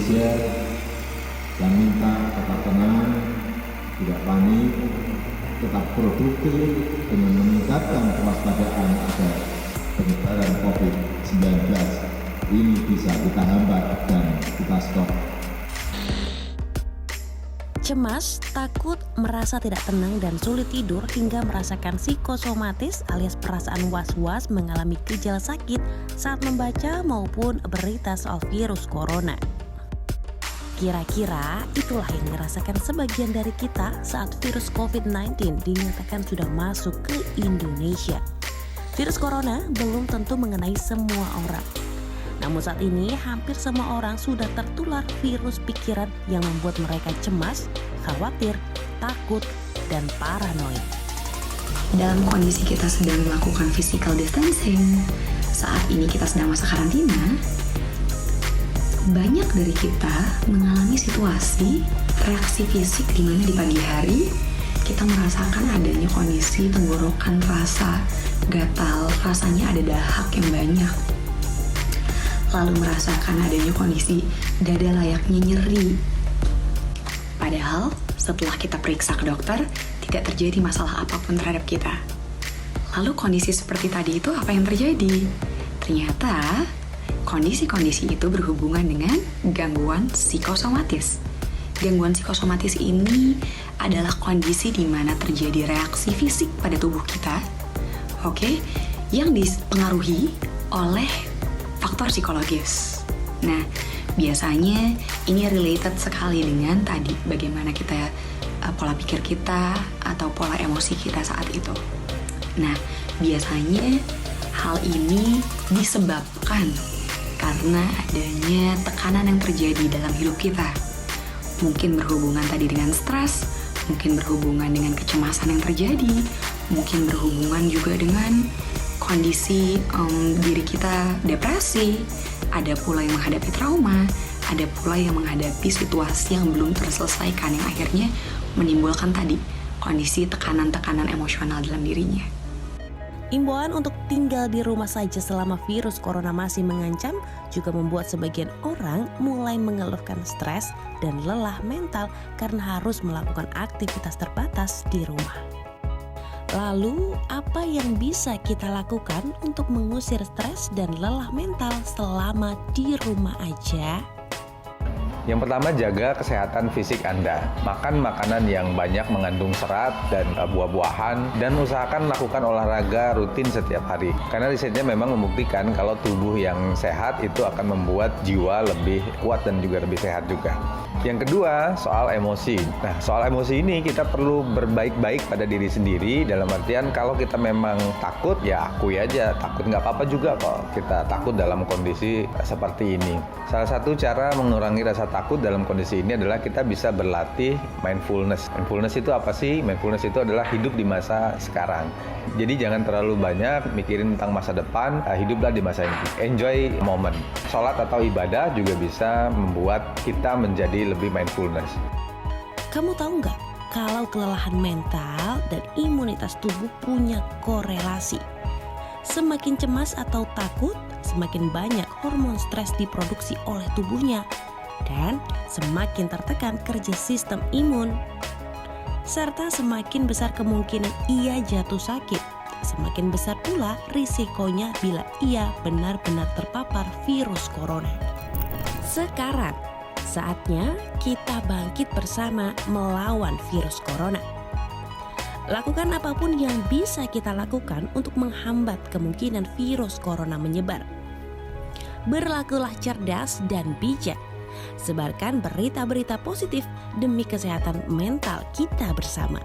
Indonesia, saya minta tetap tenang, tidak panik, tetap produktif dengan meningkatkan kewaspadaan agar penyebaran COVID-19 ini bisa kita hambat dan kita stop. Cemas, takut, merasa tidak tenang dan sulit tidur hingga merasakan psikosomatis alias perasaan was-was mengalami gejala sakit saat membaca maupun berita soal virus corona. Kira-kira itulah yang dirasakan sebagian dari kita saat virus COVID-19 dinyatakan sudah masuk ke Indonesia. Virus corona belum tentu mengenai semua orang. Namun saat ini hampir semua orang sudah tertular virus pikiran yang membuat mereka cemas, khawatir, takut, dan paranoid. Dalam kondisi kita sedang melakukan physical distancing, saat ini kita sedang masa karantina, banyak dari kita mengalami situasi reaksi fisik di mana di pagi hari kita merasakan adanya kondisi tenggorokan rasa gatal, rasanya ada dahak yang banyak. Lalu merasakan adanya kondisi dada layaknya nyeri. Padahal setelah kita periksa ke dokter, tidak terjadi masalah apapun terhadap kita. Lalu kondisi seperti tadi itu apa yang terjadi? Ternyata kondisi-kondisi itu berhubungan dengan gangguan psikosomatis. Gangguan psikosomatis ini adalah kondisi di mana terjadi reaksi fisik pada tubuh kita, yang dipengaruhi oleh faktor psikologis. Nah, biasanya ini related sekali dengan tadi bagaimana kita pola pikir kita atau pola emosi kita saat itu. Nah, biasanya hal ini disebabkan karena adanya tekanan yang terjadi dalam hidup kita. Mungkin berhubungan tadi dengan stres, mungkin berhubungan dengan kecemasan yang terjadi, mungkin berhubungan juga dengan kondisi diri kita depresi, ada pula yang menghadapi trauma, ada pula yang menghadapi situasi yang belum terselesaikan yang akhirnya menimbulkan tadi kondisi tekanan-tekanan emosional dalam dirinya. Imbauan untuk tinggal di rumah saja selama virus corona masih mengancam juga membuat sebagian orang mulai mengeluhkan stres dan lelah mental karena harus melakukan aktivitas terbatas di rumah. Lalu, apa yang bisa kita lakukan untuk mengusir stres dan lelah mental selama di rumah aja? Yang pertama, jaga kesehatan fisik Anda. Makan makanan yang banyak mengandung serat dan buah-buahan, dan usahakan melakukan olahraga rutin setiap hari. Karena risetnya memang membuktikan kalau tubuh yang sehat itu akan membuat jiwa lebih kuat dan juga lebih sehat juga. Yang kedua, soal emosi. Nah, soal emosi ini kita perlu berbaik-baik pada diri sendiri, dalam artian kalau kita memang takut, ya akui aja. Takut nggak apa-apa juga kok kita takut dalam kondisi seperti ini. Salah satu cara mengurangi rasa takut dalam kondisi ini adalah kita bisa berlatih mindfulness. Mindfulness itu apa sih? Mindfulness itu adalah hidup di masa sekarang. Jadi jangan terlalu banyak mikirin tentang masa depan, hiduplah di masa ini. Enjoy moment. Sholat atau ibadah juga bisa membuat kita menjadi lebih mindfulness. Kamu tahu nggak kalau kelelahan mental dan imunitas tubuh punya korelasi? Semakin cemas atau takut, semakin banyak hormon stres diproduksi oleh tubuhnya dan semakin tertekan kerja sistem imun. Serta semakin besar kemungkinan ia jatuh sakit, semakin besar pula risikonya bila ia benar-benar terpapar virus corona. Sekarang, saatnya kita bangkit bersama melawan virus corona. Lakukan apapun yang bisa kita lakukan untuk menghambat kemungkinan virus corona menyebar. Berlakulah cerdas dan bijak. Sebarkan berita-berita positif demi kesehatan mental kita bersama.